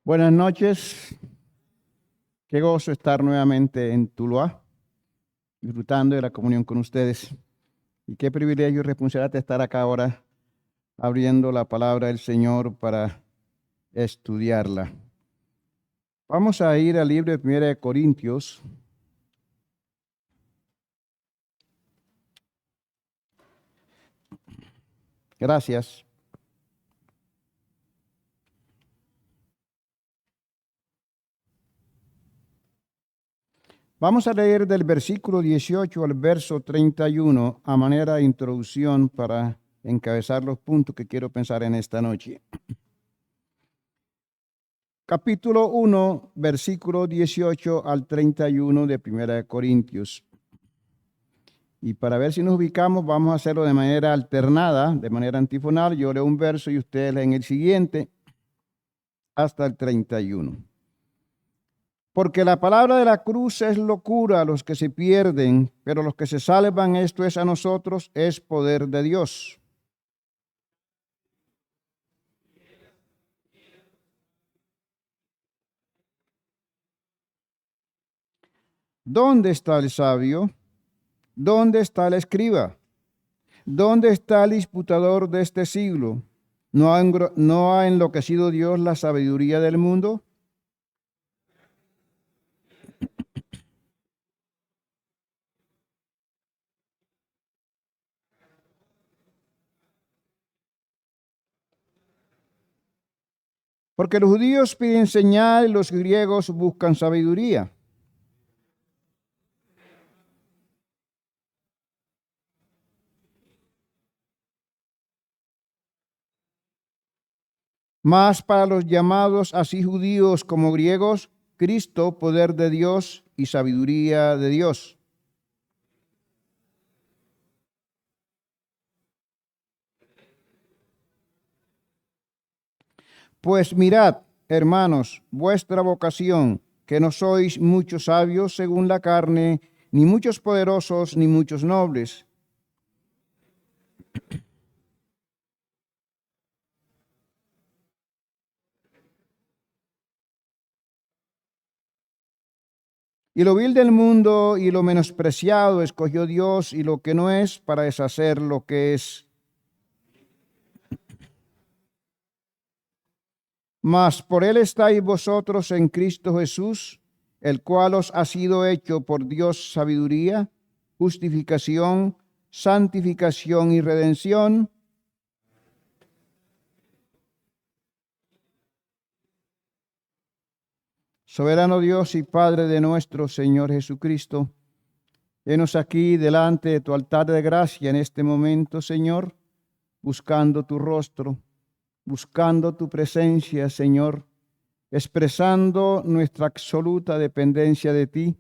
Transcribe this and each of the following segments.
Buenas noches. Qué gozo estar nuevamente en Tuluá, disfrutando de la comunión con ustedes. Y qué privilegio y responsabilidad estar acá ahora abriendo la palabra del Señor para estudiarla. Vamos a ir al libro de 1 de Corintios. Gracias. Vamos a leer del versículo 18 al verso 31 a manera de introducción para encabezar los puntos que quiero pensar en esta noche. Capítulo 1, versículo 18 al 31 de 1 de Corintios. Y para ver si nos ubicamos, vamos a hacerlo de manera alternada, de manera antifonal. Yo leo un verso y ustedes leen el siguiente hasta el 31. Porque la palabra de la cruz es locura a los que se pierden, pero los que se salvan, esto es a nosotros, es poder de Dios. ¿Dónde está el sabio? ¿Dónde está el escriba? ¿Dónde está el disputador de este siglo? ¿No ha enloquecido Dios la sabiduría del mundo? Porque los judíos piden señal y los griegos buscan sabiduría. Mas para los llamados así judíos como griegos, Cristo, poder de Dios y sabiduría de Dios. Pues mirad, hermanos, vuestra vocación, que no sois muchos sabios según la carne, ni muchos poderosos, ni muchos nobles. Y lo vil del mundo y lo menospreciado escogió Dios y lo que no es para deshacer lo que es. Mas por él estáis vosotros en Cristo Jesús, el cual os ha sido hecho por Dios sabiduría, justificación, santificación y redención. Soberano Dios y Padre de nuestro Señor Jesucristo, henos aquí delante de tu altar de gracia en este momento, Señor, buscando tu rostro, buscando tu presencia, Señor, expresando nuestra absoluta dependencia de ti,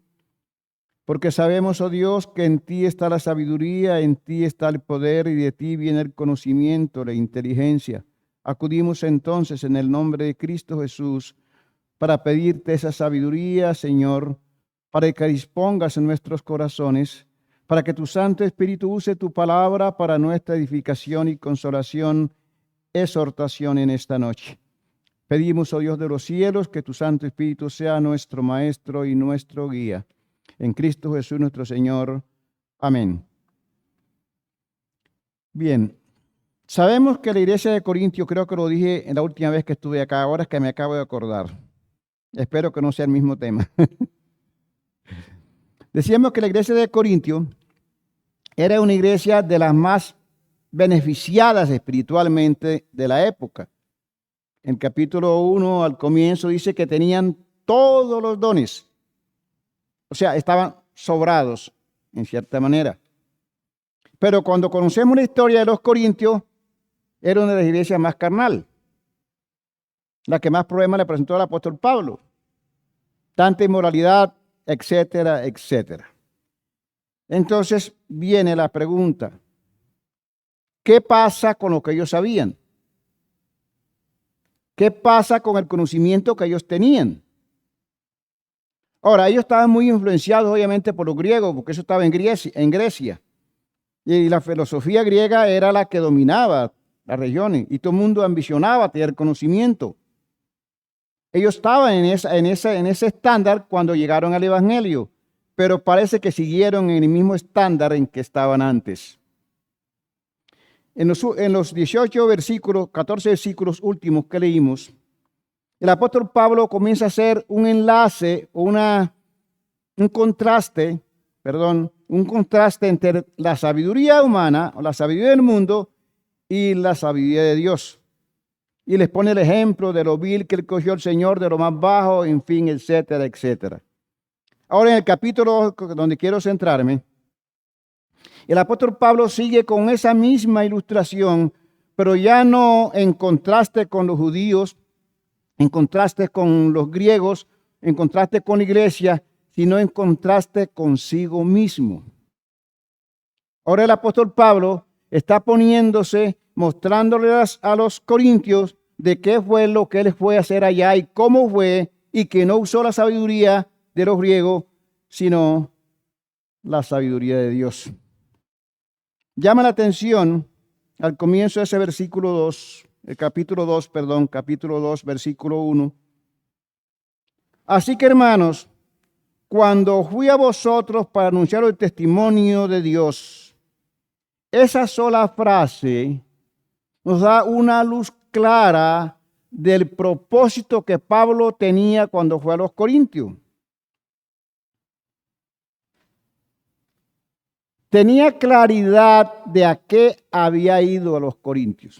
porque sabemos, oh Dios, que en ti está la sabiduría, en ti está el poder y de ti viene el conocimiento, la inteligencia. Acudimos entonces en el nombre de Cristo Jesús para pedirte esa sabiduría, Señor, para que dispongas en nuestros corazones, para que tu Santo Espíritu use tu palabra para nuestra edificación y consolación, exhortación en esta noche. Pedimos, oh Dios de los cielos, que tu Santo Espíritu sea nuestro Maestro y nuestro guía. En Cristo Jesús nuestro Señor. Amén. Bien, sabemos que la iglesia de Corintio, creo que lo dije en la última vez que estuve acá, ahora es que me acabo de acordar. Espero que no sea el mismo tema. Decíamos que la iglesia de Corintio era una iglesia de las más beneficiadas espiritualmente de la época. En capítulo 1 al comienzo dice que tenían todos los dones. O sea, estaban sobrados en cierta manera. Pero cuando conocemos la historia de los corintios, era una de las iglesias más carnal, la que más problemas le presentó al apóstol Pablo. Tanta inmoralidad, etcétera, etcétera. Entonces viene la pregunta, ¿qué pasa con lo que ellos sabían? ¿Qué pasa con el conocimiento que ellos tenían? Ahora, ellos estaban muy influenciados obviamente por los griegos, porque eso estaba en Grecia. Y la filosofía griega era la que dominaba las regiones y todo el mundo ambicionaba tener conocimiento. Ellos estaban en ese estándar cuando llegaron al Evangelio, pero parece que siguieron en el mismo estándar en que estaban antes. En los 18 versículos, 14 versículos últimos que leímos, el apóstol Pablo comienza a hacer un enlace o un contraste entre la sabiduría humana o la sabiduría del mundo y la sabiduría de Dios. Y les pone el ejemplo de lo vil que él cogió el Señor, de lo más bajo, en fin, etcétera, etcétera. Ahora en el capítulo donde quiero centrarme, el apóstol Pablo sigue con esa misma ilustración, pero ya no en contraste con los judíos, en contraste con los griegos, en contraste con la iglesia, sino en contraste consigo mismo. Ahora el apóstol Pablo está mostrándoles a los corintios de qué fue lo que él fue a hacer allá y cómo fue, y que no usó la sabiduría de los griegos, sino la sabiduría de Dios. Llama la atención al comienzo de ese versículo 2, capítulo 2, versículo 1. Así que, hermanos, cuando fui a vosotros para anunciar el testimonio de Dios, esa sola frase nos da una luz clara del propósito que Pablo tenía cuando fue a los Corintios. Tenía claridad de a qué había ido a los Corintios.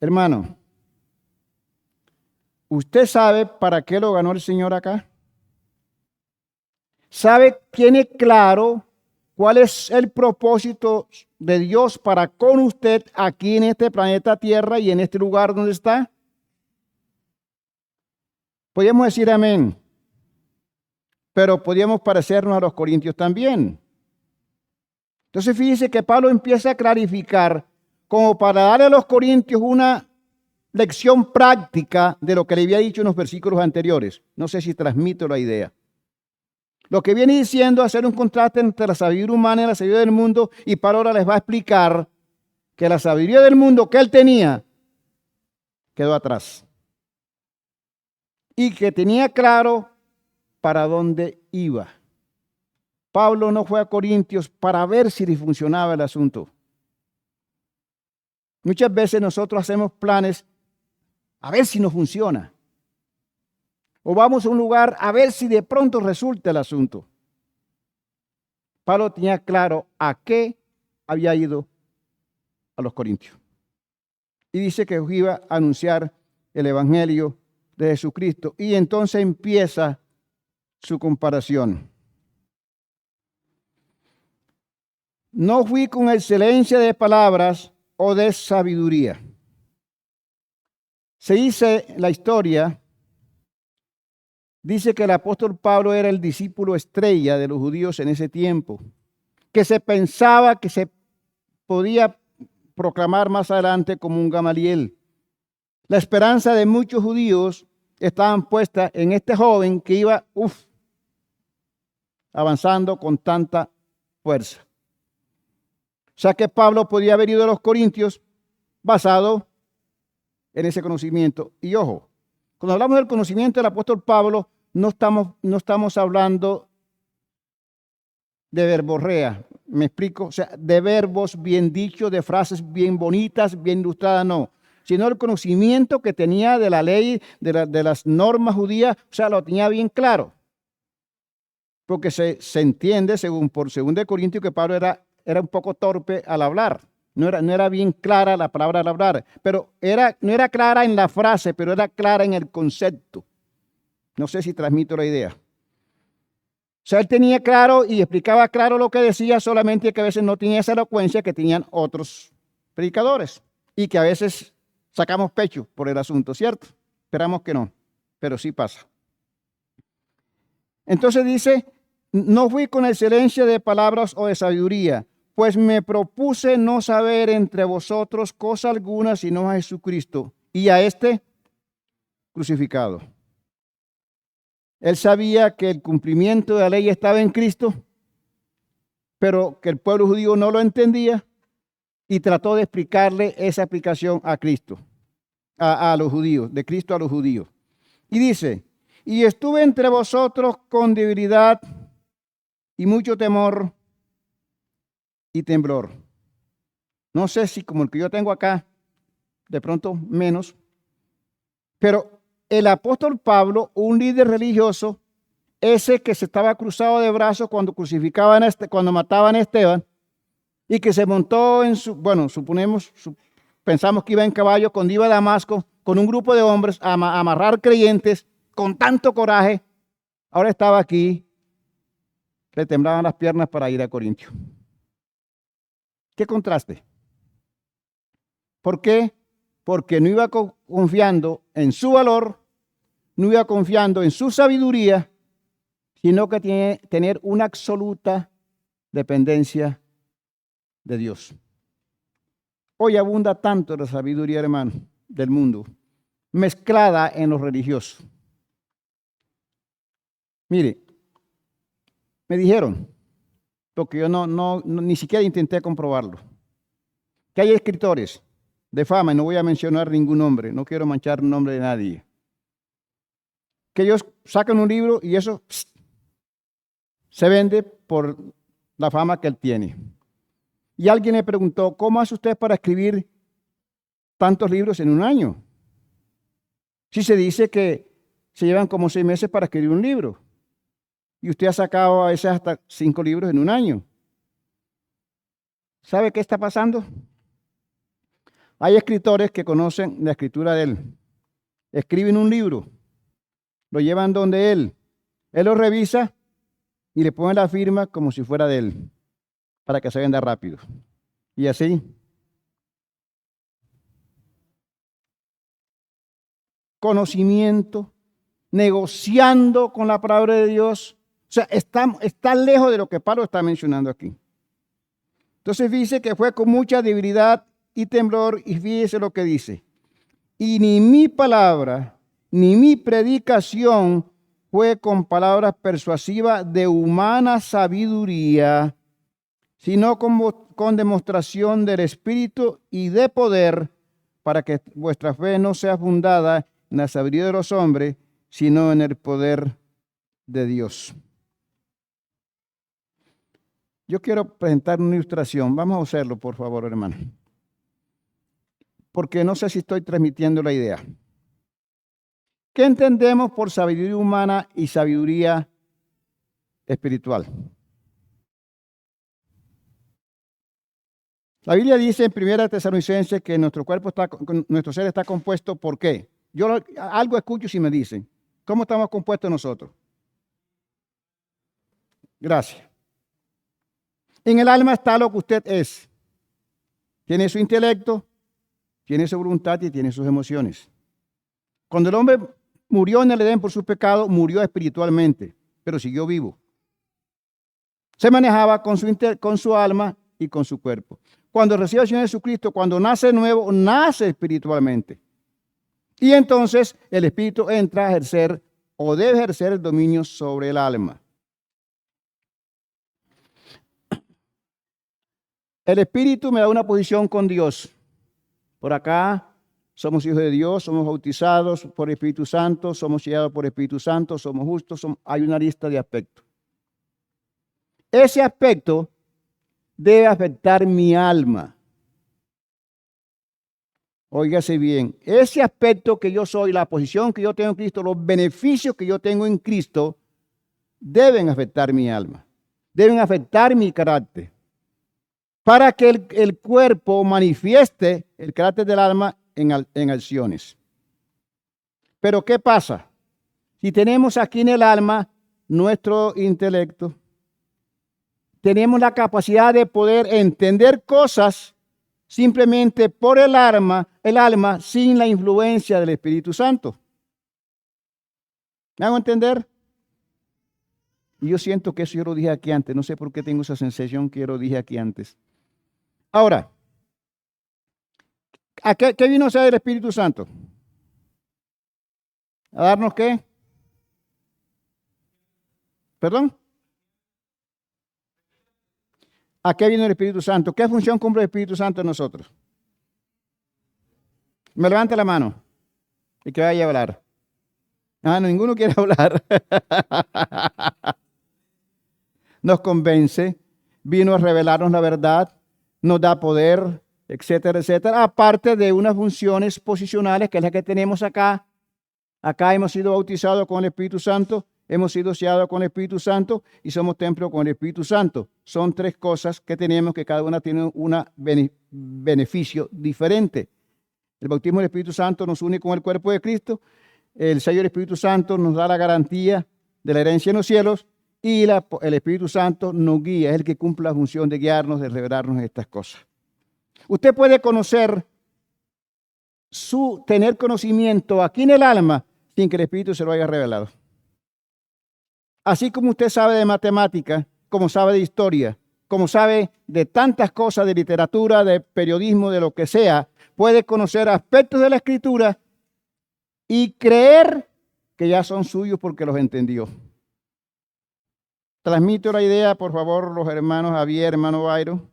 Hermano, ¿usted sabe para qué lo ganó el Señor acá? ¿Tiene claro cuál es el propósito de Dios para con usted aquí en este planeta Tierra y en este lugar donde está? Podríamos decir amén, pero podríamos parecernos a los corintios también. Entonces fíjese que Pablo empieza a clarificar como para darle a los corintios una lección práctica de lo que le había dicho en los versículos anteriores. No sé si transmito la idea. Lo que viene diciendo es hacer un contraste entre la sabiduría humana y la sabiduría del mundo, y Pablo ahora les va a explicar que la sabiduría del mundo que él tenía quedó atrás y que tenía claro para dónde iba. Pablo no fue a Corintios para ver si le funcionaba el asunto. Muchas veces nosotros hacemos planes a ver si nos funciona. O vamos a un lugar a ver si de pronto resulta el asunto. Pablo tenía claro a qué había ido a los Corintios. Y dice que iba a anunciar el Evangelio de Jesucristo. Y entonces empieza su comparación. No fui con excelencia de palabras o de sabiduría. Se dice la historia, dice que el apóstol Pablo era el discípulo estrella de los judíos en ese tiempo, que se pensaba que se podía proclamar más adelante como un Gamaliel. La esperanza de muchos judíos estaban puesta en este joven que iba avanzando con tanta fuerza. O sea que Pablo podía haber ido a los Corintios basado en ese conocimiento. Y ojo, cuando hablamos del conocimiento del apóstol Pablo, no estamos hablando de verborrea, ¿me explico? O sea, de verbos bien dichos, de frases bien bonitas, bien ilustradas, no. Sino el conocimiento que tenía de la ley, de las normas judías, o sea, lo tenía bien claro. Porque se entiende, según 2 Corintios, que Pablo era un poco torpe al hablar. No era bien clara la palabra al hablar. Pero no era clara en la frase, pero era clara en el concepto. No sé si transmito la idea. O sea, él tenía claro y explicaba claro lo que decía, solamente que a veces no tenía esa elocuencia que tenían otros predicadores. Y que a veces sacamos pecho por el asunto, ¿cierto? Esperamos que no, pero sí pasa. Entonces dice, no fui con excelencia de palabras o de sabiduría, pues me propuse no saber entre vosotros cosa alguna sino a Jesucristo y a este crucificado. Él sabía que el cumplimiento de la ley estaba en Cristo, pero que el pueblo judío no lo entendía y trató de explicarle esa aplicación a Cristo. a los judíos, de Cristo a los judíos. Y dice, y estuve entre vosotros con debilidad y mucho temor y temblor. No sé si como el que yo tengo acá, de pronto menos, pero el apóstol Pablo, un líder religioso, ese que se estaba cruzado de brazos cuando crucificaban cuando mataban a Esteban, y que se montó en su, bueno, pensamos que iba en caballo, cuando iba a Damasco, con un grupo de hombres a amarrar creyentes con tanto coraje, ahora estaba aquí, le temblaban las piernas para ir a Corintio. ¿Qué contraste? ¿Por qué? Porque no iba confiando en su valor, no iba confiando en su sabiduría, sino que tiene que tener una absoluta dependencia de Dios. Hoy abunda tanto la sabiduría, hermano, del mundo, mezclada en los religiosos. Mire, me dijeron, porque yo ni siquiera intenté comprobarlo, que hay escritores de fama, y no voy a mencionar ningún nombre, no quiero manchar el nombre de nadie, que ellos sacan un libro y eso se vende por la fama que él tiene. Y alguien le preguntó, ¿cómo hace usted para escribir tantos libros en un año? Si se dice que se llevan como 6 meses para escribir un libro. Y usted ha sacado a veces hasta 5 libros en un año. ¿Sabe qué está pasando? Hay escritores que conocen la escritura de él. Escriben un libro, lo llevan donde él lo revisa y le ponen la firma como si fuera de él, para que se venda rápido. Y así. Conocimiento, negociando con la palabra de Dios. O sea, está lejos de lo que Pablo está mencionando aquí. Entonces dice que fue con mucha debilidad y temblor, y fíjese lo que dice. Y ni mi palabra, ni mi predicación fue con palabras persuasivas de humana sabiduría, sino con demostración del Espíritu y de poder, para que vuestra fe no sea fundada en la sabiduría de los hombres, sino en el poder de Dios. Yo quiero presentar una ilustración. Vamos a hacerlo, por favor, hermano. Porque no sé si estoy transmitiendo la idea. ¿Qué entendemos por sabiduría humana y sabiduría espiritual? La Biblia dice en 1 Tesalonicenses que nuestro ser está compuesto ¿por qué? Yo algo escucho si me dicen. ¿Cómo estamos compuestos nosotros? Gracias. En el alma está lo que usted es. Tiene su intelecto, tiene su voluntad y tiene sus emociones. Cuando el hombre murió en el Edén por su pecado, murió espiritualmente, pero siguió vivo. Se manejaba con su alma y con su cuerpo. Cuando recibe al Señor Jesucristo, cuando nace nuevo, nace espiritualmente. Y entonces el espíritu entra a ejercer o debe ejercer el dominio sobre el alma. El espíritu me da una posición con Dios. Por acá somos hijos de Dios, somos bautizados por el Espíritu Santo, somos sellados por el Espíritu Santo, somos justos, hay una lista de aspectos. Ese aspecto debe afectar mi alma. Óigase bien, ese aspecto que yo soy, la posición que yo tengo en Cristo, los beneficios que yo tengo en Cristo, deben afectar mi alma, deben afectar mi carácter, para que el cuerpo manifieste el carácter del alma en acciones. Pero ¿qué pasa? Si tenemos aquí en el alma nuestro intelecto, tenemos la capacidad de poder entender cosas simplemente por el alma sin la influencia del Espíritu Santo. ¿Me hago entender? Y yo siento que eso yo lo dije aquí antes. No sé por qué tengo esa sensación que yo lo dije aquí antes. Ahora, ¿a qué vino a ser el Espíritu Santo? ¿A darnos qué? ¿Perdón? ¿A qué vino el Espíritu Santo? ¿Qué función cumple el Espíritu Santo en nosotros? Me levanta la mano. ¿Y qué vaya a hablar? Ah, no, ninguno quiere hablar. Nos convence, vino a revelarnos la verdad, nos da poder, etcétera, etcétera. Aparte de unas funciones posicionales, que es la que tenemos acá. Acá hemos sido bautizados con el Espíritu Santo, hemos sido sellados con el Espíritu Santo y somos templo con el Espíritu Santo. Son tres cosas que tenemos, que cada una tiene un beneficio diferente. El bautismo del Espíritu Santo nos une con el cuerpo de Cristo. El sello del Espíritu Santo nos da la garantía de la herencia en los cielos. Y el Espíritu Santo nos guía, es el que cumple la función de guiarnos, de revelarnos estas cosas. Usted puede tener conocimiento aquí en el alma sin que el Espíritu se lo haya revelado. Así como usted sabe de matemática, como sabe de historia, como sabe de tantas cosas, de literatura, de periodismo, de lo que sea, puede conocer aspectos de la Escritura y creer que ya son suyos porque los entendió. Transmito la idea, por favor, los hermanos Javier, hermano Bairo.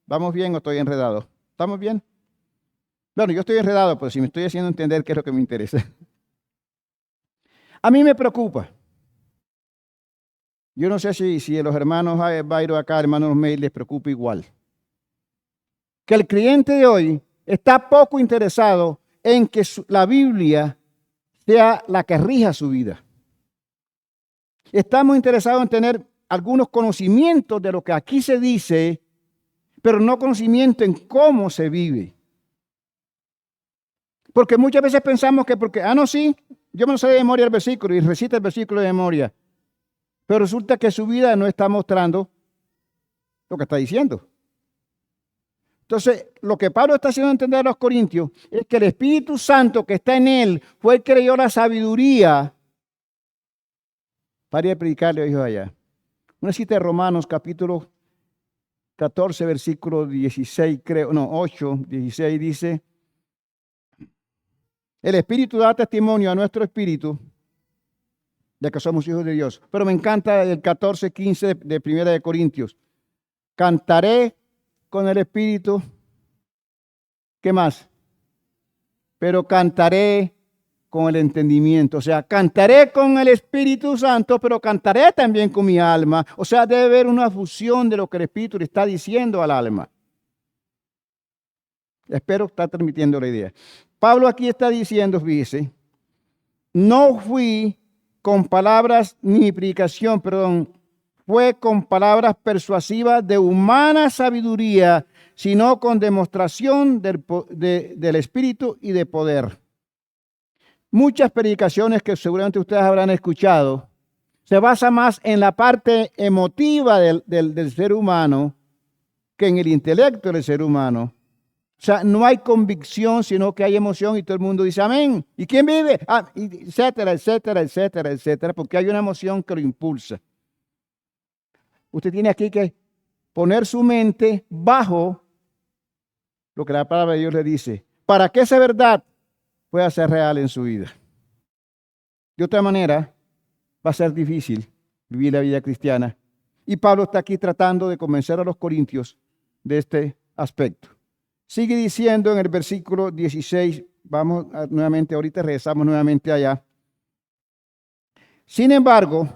¿Vamos bien o estoy enredado? ¿Estamos bien? Bueno, yo estoy enredado, pero si me estoy haciendo entender qué es lo que me interesa. A mí me preocupa. Yo no sé si a los hermanos Bairo acá, hermanos May, les preocupa igual. Que el creyente de hoy está poco interesado en que la Biblia sea la que rija su vida. Estamos interesados en tener algunos conocimientos de lo que aquí se dice, pero no conocimiento en cómo se vive. Porque muchas veces pensamos que no, sí, yo me lo sé de memoria el versículo y recita el versículo de memoria. Pero resulta que su vida no está mostrando lo que está diciendo. Entonces, lo que Pablo está haciendo entender a los corintios es que el Espíritu Santo que está en él fue el que le dio la sabiduría para ir a predicarle a ellos allá. Una cita de Romanos, capítulo 14, versículo 16, 8, 16, dice: el Espíritu da testimonio a nuestro espíritu de que somos hijos de Dios. Pero me encanta el 14, 15 de Primera de Corintios. Cantaré con el Espíritu. ¿Qué más? Pero cantaré con el entendimiento. O sea, cantaré con el Espíritu Santo, pero cantaré también con mi alma. O sea, debe haber una fusión de lo que el Espíritu le está diciendo al alma. Espero estar transmitiendo la idea. Pablo aquí está diciendo, fíjese, no fui con palabras, ni predicación, perdón, fue con palabras persuasivas de humana sabiduría, sino con demostración del Espíritu y de poder. Muchas predicaciones que seguramente ustedes habrán escuchado se basan más en la parte emotiva del ser humano que en el intelecto del ser humano. O sea, no hay convicción, sino que hay emoción y todo el mundo dice amén. ¿Y quién vive? Etcétera, etcétera, etcétera, etcétera, porque hay una emoción que lo impulsa. Usted tiene aquí que poner su mente bajo lo que la palabra de Dios le dice, para que esa verdad pueda ser real en su vida. De otra manera, va a ser difícil vivir la vida cristiana. Y Pablo está aquí tratando de convencer a los corintios de este aspecto. Sigue diciendo en el versículo 16, vamos nuevamente, ahorita regresamos nuevamente allá. Sin embargo,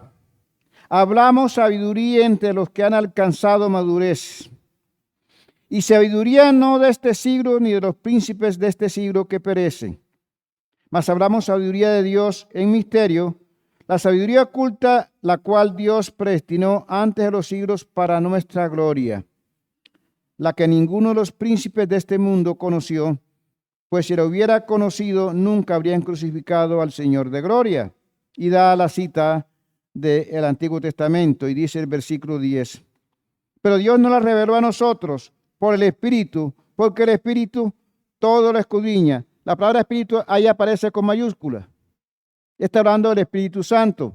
hablamos sabiduría entre los que han alcanzado madurez. Y sabiduría no de este siglo ni de los príncipes de este siglo que perecen. Mas hablamos sabiduría de Dios en misterio, la sabiduría oculta, la cual Dios predestinó antes de los siglos para nuestra gloria, la que ninguno de los príncipes de este mundo conoció, pues si la hubiera conocido, nunca habrían crucificado al Señor de gloria. Y da la cita del Antiguo Testamento, y dice el versículo 10. Pero Dios no la reveló a nosotros por el Espíritu, porque el Espíritu todo lo escudriña. La palabra Espíritu ahí aparece con mayúscula. Está hablando del Espíritu Santo.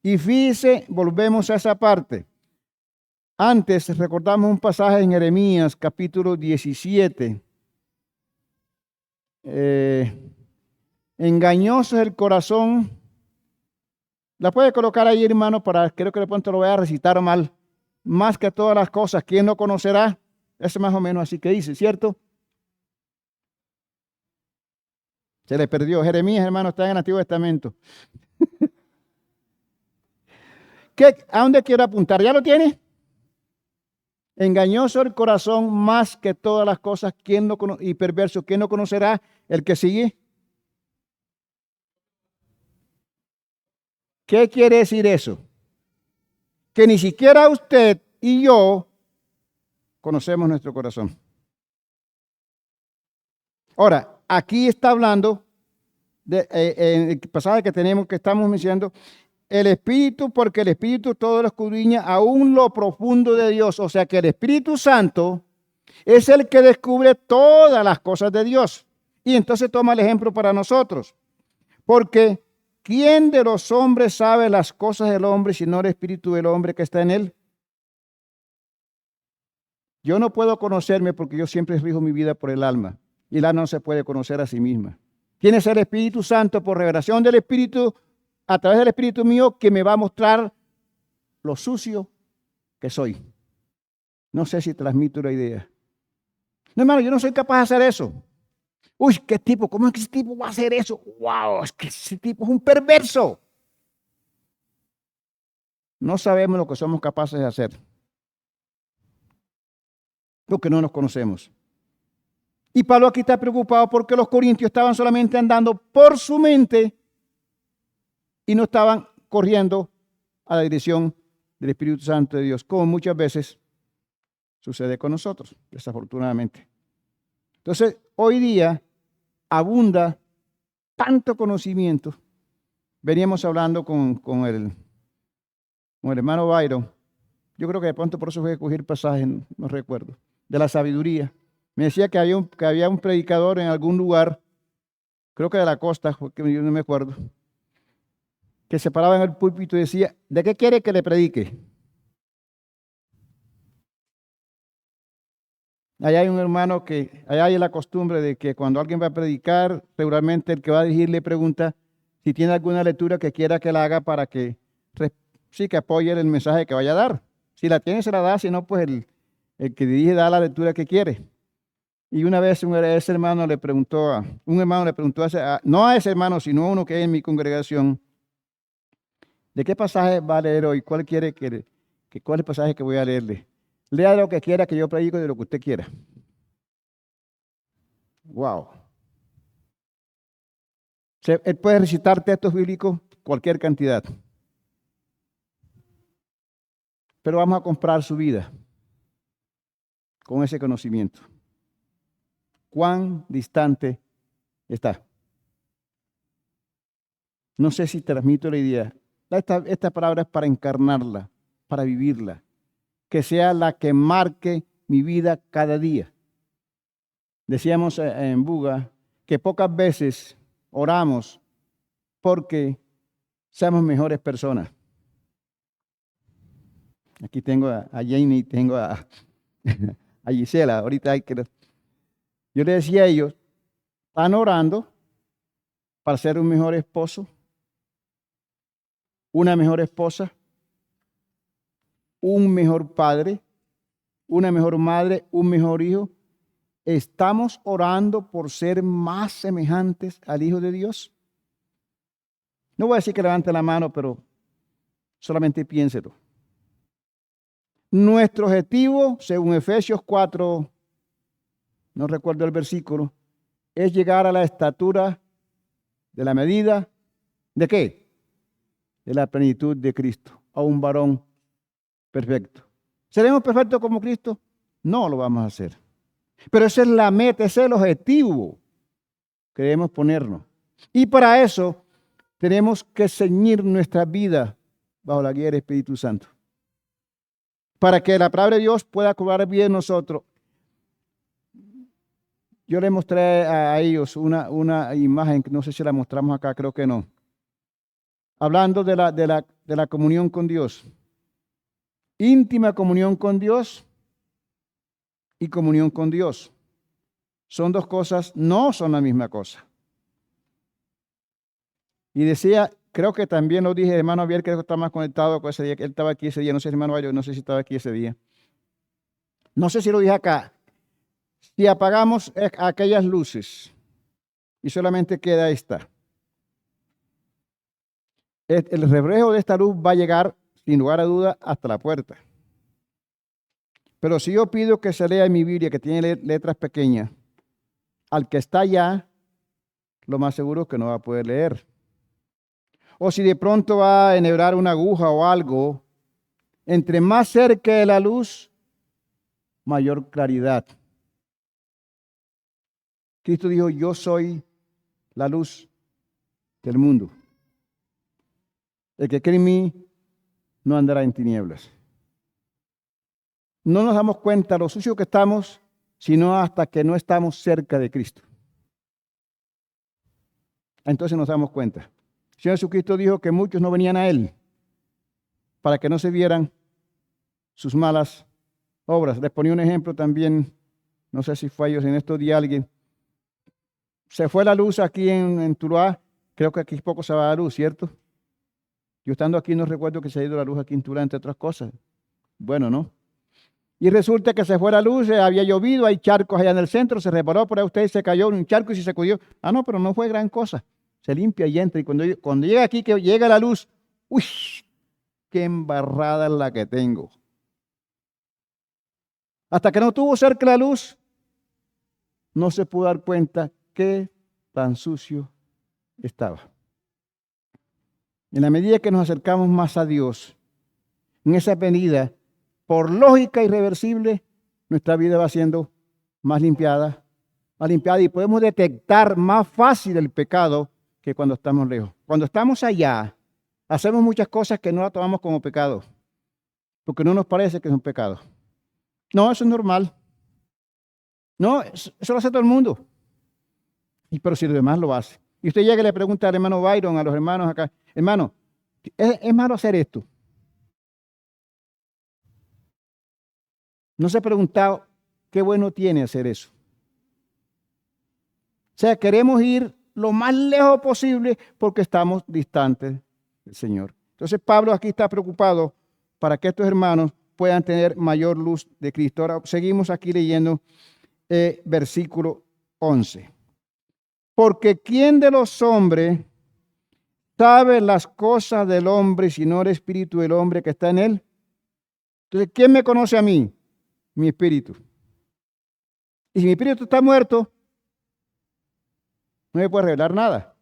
Y fíjese, volvemos a esa parte. Antes recordamos un pasaje en Jeremías, capítulo 17. Engañoso es el corazón. La puede colocar ahí, hermano, creo que de pronto lo voy a recitar mal. Más que todas las cosas, ¿quién no conocerá? Es más o menos así que dice, ¿cierto? Se le perdió. Jeremías, hermano, está en el Antiguo Testamento. ¿A dónde quiero apuntar? ¿Ya lo tiene? Engañoso el corazón más que todas las cosas, y perverso, ¿quién no conocerá? El que sigue. ¿Qué quiere decir eso? Que ni siquiera usted y yo conocemos nuestro corazón. Ahora, aquí está hablando en el pasaje que estamos mencionando, el Espíritu, porque el Espíritu todo lo escudriña aún lo profundo de Dios. O sea que el Espíritu Santo es el que descubre todas las cosas de Dios. Y entonces toma el ejemplo para nosotros. Porque ¿quién de los hombres sabe las cosas del hombre sino el Espíritu del hombre que está en él? Yo no puedo conocerme porque yo siempre rijo mi vida por el alma. Y el alma no se puede conocer a sí misma. Tiene que ser el Espíritu Santo por revelación del Espíritu, a través del Espíritu mío, que me va a mostrar lo sucio que soy. No sé si transmito la idea. No, hermano, yo no soy capaz de hacer eso. Uy, ¿qué tipo? ¿Cómo es que ese tipo va a hacer eso? ¡Wow! Es que ese tipo es un perverso. No sabemos lo que somos capaces de hacer. Porque no nos conocemos. Y Pablo aquí está preocupado porque los corintios estaban solamente andando por su mente y no estaban corriendo a la dirección del Espíritu Santo de Dios, como muchas veces sucede con nosotros, desafortunadamente. Entonces, hoy día abunda tanto conocimiento. Veníamos hablando con el hermano Byron. Yo creo que de pronto por eso fue a coger pasajes, no recuerdo, de la sabiduría. Me decía que había un predicador en algún lugar, creo que de la costa, que yo no me acuerdo, que se paraba en el púlpito y decía, ¿de qué quiere que le predique? Allá hay un hermano allá hay la costumbre de que cuando alguien va a predicar, regularmente el que va a dirigir le pregunta si tiene alguna lectura que quiera que la haga para que, sí, que apoye el mensaje que vaya a dar. Si la tiene, se la da, si no, pues el que dirige da la lectura que quiere. Y una vez un hermano le preguntó no a ese hermano, sino a uno que hay en mi congregación, ¿de qué pasaje va a leer hoy? ¿Cuál quiere cuál es el pasaje que voy a leerle? Lea lo que quiera que yo predico de lo que usted quiera. Wow. Él puede recitar textos bíblicos cualquier cantidad. Pero vamos a comprar su vida con ese conocimiento. ¿Cuán distante está? No sé si transmito la idea. Esta palabra es para encarnarla, para vivirla. Que sea la que marque mi vida cada día. Decíamos en Buga que pocas veces oramos porque seamos mejores personas. Aquí tengo a Janie y tengo a Gisela. Ahorita yo le decía a ellos, están orando para ser un mejor esposo, una mejor esposa, un mejor padre, una mejor madre, un mejor hijo. ¿Estamos orando por ser más semejantes al Hijo de Dios? No voy a decir que levante la mano, pero solamente piénselo. Nuestro objetivo, según Efesios 4, no recuerdo el versículo, es llegar a la estatura de la medida ¿de qué? De la plenitud de Cristo, a un varón perfecto. ¿Seremos perfectos como Cristo? No lo vamos a hacer. Pero esa es la meta, ese es el objetivo que debemos ponernos. Y para eso tenemos que ceñir nuestra vida bajo la guía del Espíritu Santo. Para que la palabra de Dios pueda cobrar bien en nosotros. Yo les mostré a ellos una imagen, no sé si la mostramos acá, creo que no. Hablando de la comunión con Dios. Íntima comunión con Dios y comunión con Dios. Son dos cosas, no son la misma cosa. Y decía, creo que también lo dije, hermano Javier, creo que está más conectado con ese día, que él estaba aquí ese día, no sé, hermano Javier, no sé si estaba aquí ese día. No sé si lo dije acá. Si apagamos aquellas luces y solamente queda esta. El reflejo de esta luz va a llegar, sin lugar a duda, hasta la puerta. Pero si yo pido que se lea en mi Biblia, que tiene letras pequeñas, al que está allá, lo más seguro es que no va a poder leer. O si de pronto va a enhebrar una aguja o algo, entre más cerca de la luz, mayor claridad. Cristo dijo, yo soy la luz del mundo. El que cree en mí no andará en tinieblas. No nos damos cuenta lo sucio que estamos, sino hasta que no estamos cerca de Cristo. Entonces nos damos cuenta. El Señor Jesucristo dijo que muchos no venían a Él para que no se vieran sus malas obras. Les ponía un ejemplo también, no sé si fue ellos en estos días alguien. Se fue la luz aquí en Tuluá, creo que aquí poco se va a dar luz, ¿cierto? Yo estando aquí no recuerdo que se haya ido la luz aquí en Tuluá, entre otras cosas. Bueno, ¿no? Y resulta que se fue la luz, había llovido, hay charcos allá en el centro, se reparó por ahí usted, se cayó en un charco y se sacudió. Ah, no, pero no fue gran cosa. Se limpia y entra. Y cuando llega aquí, que llega la luz, ¡uy! ¡Qué embarrada es la que tengo! Hasta que no tuvo cerca la luz, no se pudo dar cuenta qué tan sucio estaba. En la medida que nos acercamos más a Dios, en esa venida, por lógica irreversible, nuestra vida va siendo más limpiada y podemos detectar más fácil el pecado que cuando estamos lejos. Cuando estamos allá, hacemos muchas cosas que no las tomamos como pecado, porque no nos parece que es un pecado. No, eso es normal. No, eso lo hace todo el mundo. Pero si los demás lo hacen. Y usted llega y le pregunta al hermano Byron, a los hermanos acá, hermano, ¿es malo hacer esto? ¿No se ha preguntado qué bueno tiene hacer eso? O sea, queremos ir lo más lejos posible porque estamos distantes del Señor. Entonces Pablo aquí está preocupado para que estos hermanos puedan tener mayor luz de Cristo. Ahora seguimos aquí leyendo versículo 11. Porque ¿quién de los hombres sabe las cosas del hombre sino el espíritu del hombre que está en él? Entonces, ¿quién me conoce a mí? Mi espíritu. Y si mi espíritu está muerto, no me puede revelar nada.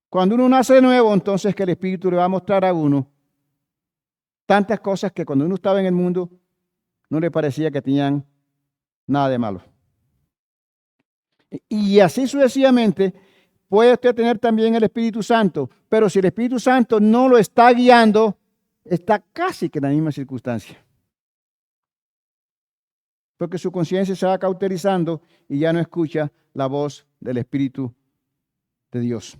Cuando uno nace de nuevo, entonces que el espíritu le va a mostrar a uno tantas cosas que cuando uno estaba en el mundo no le parecía que tenían nada de malo. Y así sucesivamente puede usted tener también el Espíritu Santo, pero si el Espíritu Santo no lo está guiando, está casi que en la misma circunstancia. Porque su conciencia se va cauterizando y ya no escucha la voz del Espíritu de Dios.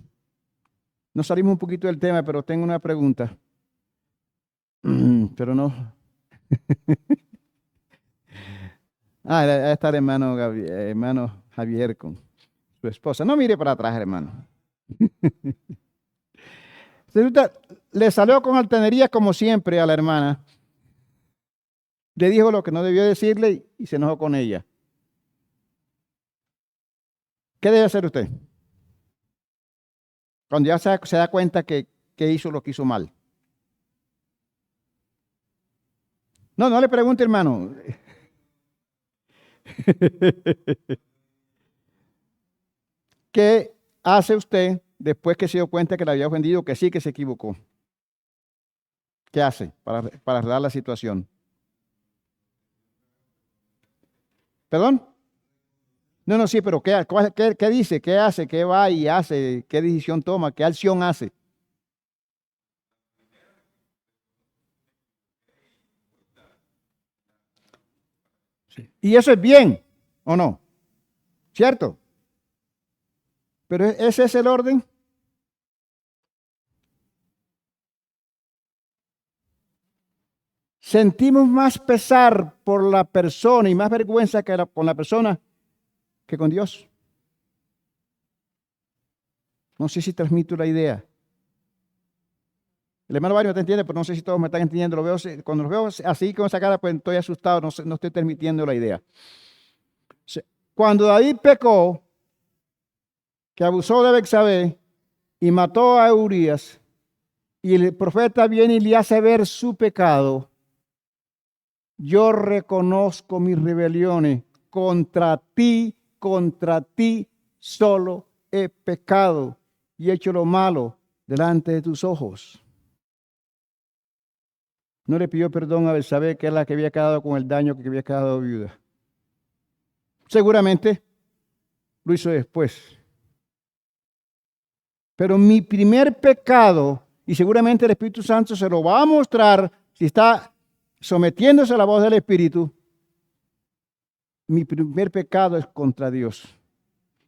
Nos salimos un poquito del tema, pero tengo una pregunta. Pero no. Ahí está el hermano Javier con su esposa. No mire para atrás, hermano. Le salió con altanería como siempre a la hermana. Le dijo lo que no debió decirle y se enojó con ella. ¿Qué debe hacer usted? Cuando ya se da cuenta que hizo lo que hizo mal. No le pregunte, hermano. ¿Qué hace usted después que se dio cuenta que le había ofendido, que sí que se equivocó? ¿Qué hace para arreglar la situación? ¿Perdón? No, sí, pero ¿qué dice? ¿Qué hace? ¿Qué va y hace? ¿Qué decisión toma? ¿Qué acción hace? Sí. Y eso es bien, ¿o no? ¿Cierto? Pero ese es el orden. Sentimos más pesar por la persona y más vergüenza con la persona que con Dios. No sé si transmito la idea. El hermano Mario te entiende, pero no sé si todos me están entendiendo. Cuando los veo así con esa cara, pues estoy asustado, no estoy transmitiendo la idea. Cuando David pecó, que abusó de Betsabé y mató a Urías, y el profeta viene y le hace ver su pecado, yo reconozco mis rebeliones, contra ti solo he pecado y he hecho lo malo delante de tus ojos. No le pidió perdón a Betsabé, que es la que había quedado con el daño, que había quedado viuda. Seguramente lo hizo después. Pero mi primer pecado, y seguramente el Espíritu Santo se lo va a mostrar si está sometiéndose a la voz del Espíritu, mi primer pecado es contra Dios.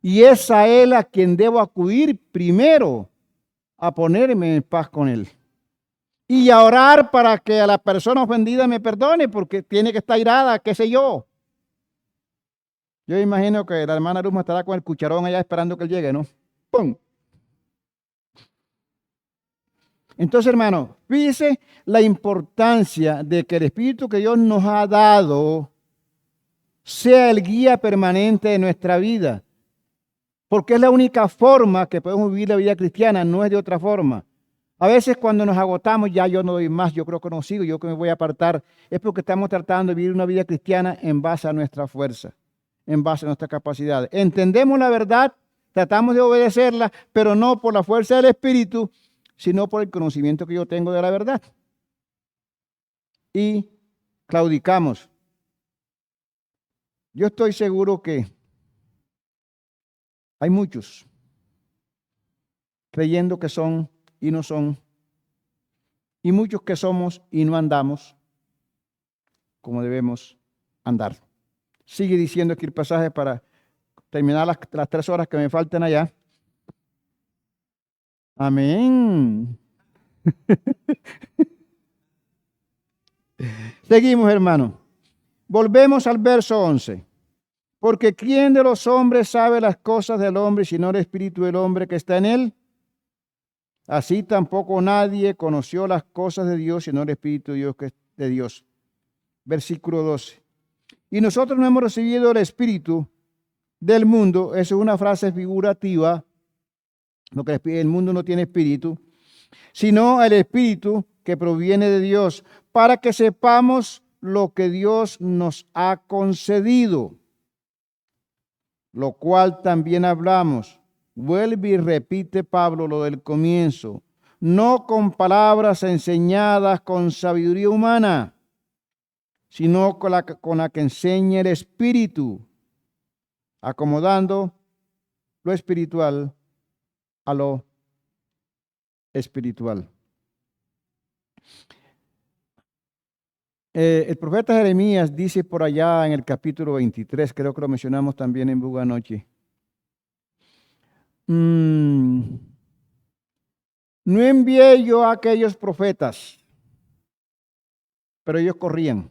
Y es a Él a quien debo acudir primero a ponerme en paz con Él. Y a orar para que a la persona ofendida me perdone, porque tiene que estar irada, qué sé yo. Yo imagino que la hermana Luzma estará con el cucharón allá esperando que él llegue, ¿no? ¡Pum! Entonces, hermano, fíjese la importancia de que el Espíritu que Dios nos ha dado sea el guía permanente de nuestra vida. Porque es la única forma que podemos vivir la vida cristiana, no es de otra forma. A veces cuando nos agotamos, ya yo no doy más, yo creo que no sigo, yo que me voy a apartar, es porque estamos tratando de vivir una vida cristiana en base a nuestra fuerza, en base a nuestras capacidades. Entendemos la verdad, tratamos de obedecerla, pero no por la fuerza del Espíritu, sino por el conocimiento que yo tengo de la verdad. Y claudicamos. Yo estoy seguro que hay muchos creyendo que son y no son, y muchos que somos y no andamos como debemos andar. Sigue diciendo aquí el pasaje para terminar las 3 horas que me faltan allá. Amén. Seguimos, hermano. Volvemos al verso 11. Porque ¿quién de los hombres sabe las cosas del hombre sino el espíritu del hombre que está en él? Así tampoco nadie conoció las cosas de Dios sino el espíritu de Dios que es de Dios. Versículo 12. Y nosotros no hemos recibido el espíritu del mundo. Eso es una frase figurativa. Lo que el mundo no tiene espíritu, sino el espíritu que proviene de Dios, para que sepamos lo que Dios nos ha concedido, lo cual también hablamos. Vuelve y repite Pablo lo del comienzo, no con palabras enseñadas con sabiduría humana, sino con la que enseña el Espíritu, acomodando lo espiritual a lo espiritual. El profeta Jeremías dice por allá en el capítulo 23, creo que lo mencionamos también en Buga Noche. No envié yo a aquellos profetas, pero ellos corrían.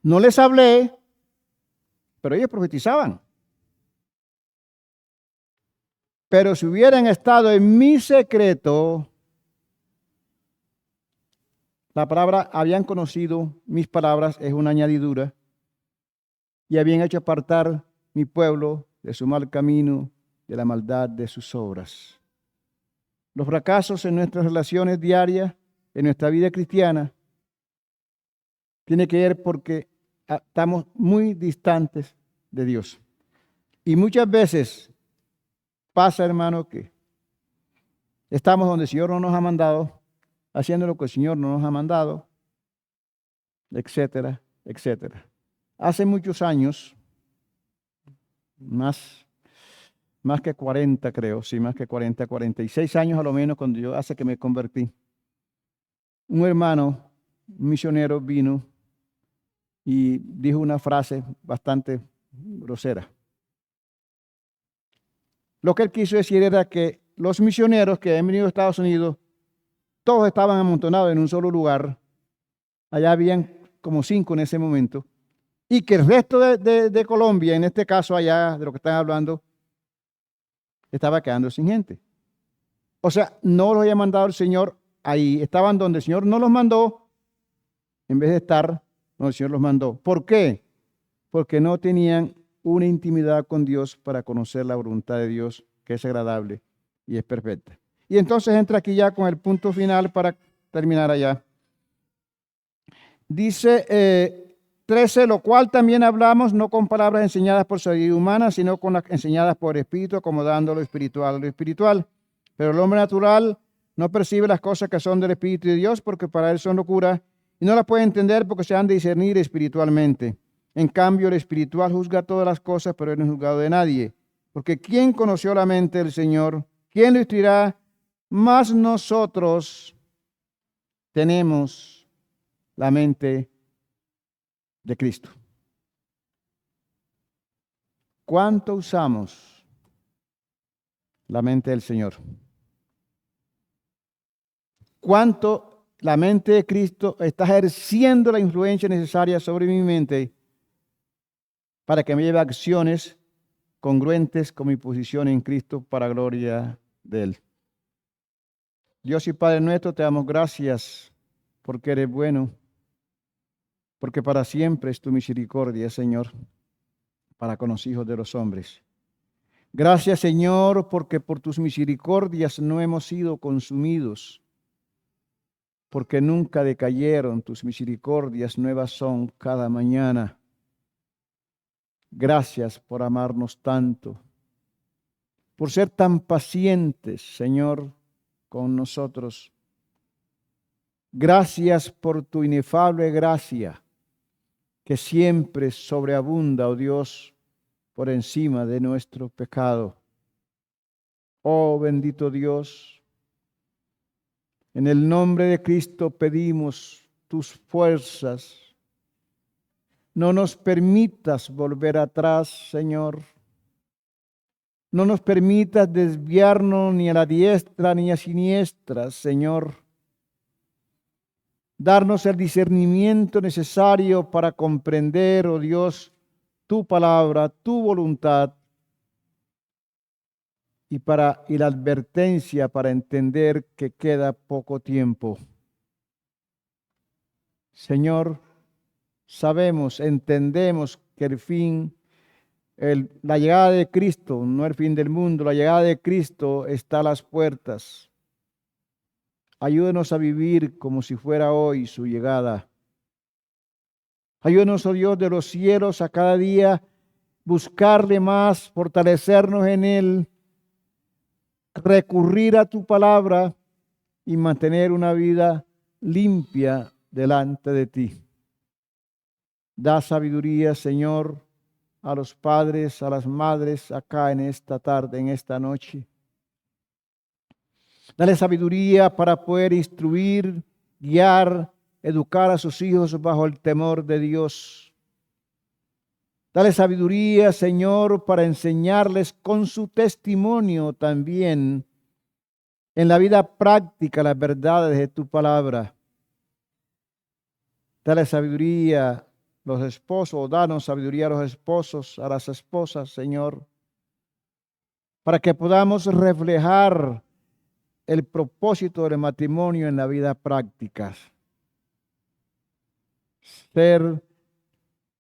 No les hablé, pero ellos profetizaban. Pero si hubieran estado en mi secreto, la palabra habían conocido mis palabras, es una añadidura, y habían hecho apartar mi pueblo de su mal camino, de la maldad de sus obras. Los fracasos en nuestras relaciones diarias, en nuestra vida cristiana, tiene que ver porque estamos muy distantes de Dios. Y muchas veces pasa, hermano, que estamos donde el Señor no nos ha mandado, haciendo lo que el Señor no nos ha mandado, etcétera, etcétera. Hace muchos años, más que 40 creo, sí, más que 40, 46 años a lo menos, cuando yo hace que me convertí, un hermano, un misionero, vino y dijo una frase bastante grosera. Lo que él quiso decir era que los misioneros que han venido a Estados Unidos, todos estaban amontonados en un solo lugar. Allá habían como 5 en ese momento. Y que el resto de Colombia, en este caso allá de lo que están hablando, estaba quedando sin gente. O sea, no los había mandado el Señor ahí. Estaban donde el Señor no los mandó, en vez de estar donde el Señor los mandó. ¿Por qué? Porque no tenían una intimidad con Dios para conocer la voluntad de Dios, que es agradable y es perfecta. Y entonces entra aquí ya con el punto final para terminar allá. Dice 13, lo cual también hablamos no con palabras enseñadas por sabiduría humana, sino con las enseñadas por Espíritu, acomodando lo espiritual a lo espiritual. Pero el hombre natural no percibe las cosas que son del Espíritu de Dios, porque para él son locura, y no las puede entender porque se han de discernir espiritualmente. En cambio, el espiritual juzga todas las cosas, pero él no es juzgado de nadie. Porque ¿quién conoció la mente del Señor? ¿Quién lo instruirá? Mas nosotros tenemos la mente de Cristo. ¿Cuánto usamos la mente del Señor? ¿Cuánto la mente de Cristo está ejerciendo la influencia necesaria sobre mi mente para que me lleve a acciones congruentes con mi posición en Cristo para gloria de Él? Dios y Padre nuestro, te damos gracias porque eres bueno, porque para siempre es tu misericordia, Señor, para con los hijos de los hombres. Gracias, Señor, porque por tus misericordias no hemos sido consumidos, porque nunca decayeron, tus misericordias nuevas son cada mañana. Gracias por amarnos tanto, por ser tan pacientes, Señor, con nosotros. Gracias por tu inefable gracia, que siempre sobreabunda, oh Dios, por encima de nuestro pecado. Oh bendito Dios, en el nombre de Cristo pedimos tus fuerzas. No nos permitas volver atrás, Señor. No nos permitas desviarnos ni a la diestra ni a siniestra, Señor. Darnos el discernimiento necesario para comprender, oh Dios, tu palabra, tu voluntad, y la advertencia para entender que queda poco tiempo. Señor, sabemos, entendemos que el fin, la llegada de Cristo, no el fin del mundo, la llegada de Cristo está a las puertas. Ayúdenos a vivir como si fuera hoy su llegada. Ayúdenos, oh Dios de los cielos, a cada día buscarle más, fortalecernos en Él, recurrir a tu palabra y mantener una vida limpia delante de ti. Da sabiduría, Señor, a los padres, a las madres acá en esta tarde, en esta noche. Dale sabiduría para poder instruir, guiar, educar a sus hijos bajo el temor de Dios. Dale sabiduría, Señor, para enseñarles con su testimonio también en la vida práctica las verdades de tu palabra. Dale sabiduría los esposos, danos sabiduría a los esposos, a las esposas, Señor, para que podamos reflejar el propósito del matrimonio en la vida práctica. Ser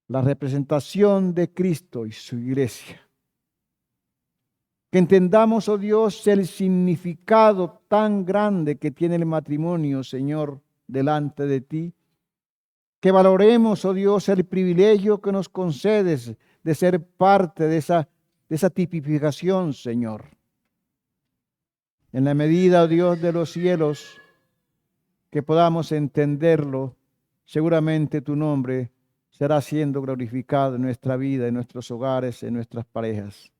la representación de Cristo y su iglesia. Que entendamos, oh Dios, el significado tan grande que tiene el matrimonio, Señor, delante de ti. Que valoremos, oh Dios, el privilegio que nos concedes de ser parte de esa tipificación, Señor. En la medida, oh Dios de los cielos, que podamos entenderlo, seguramente tu nombre será siendo glorificado en nuestra vida, en nuestros hogares, en nuestras parejas.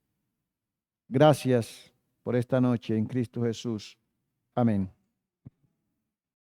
Gracias por esta noche en Cristo Jesús. Amén.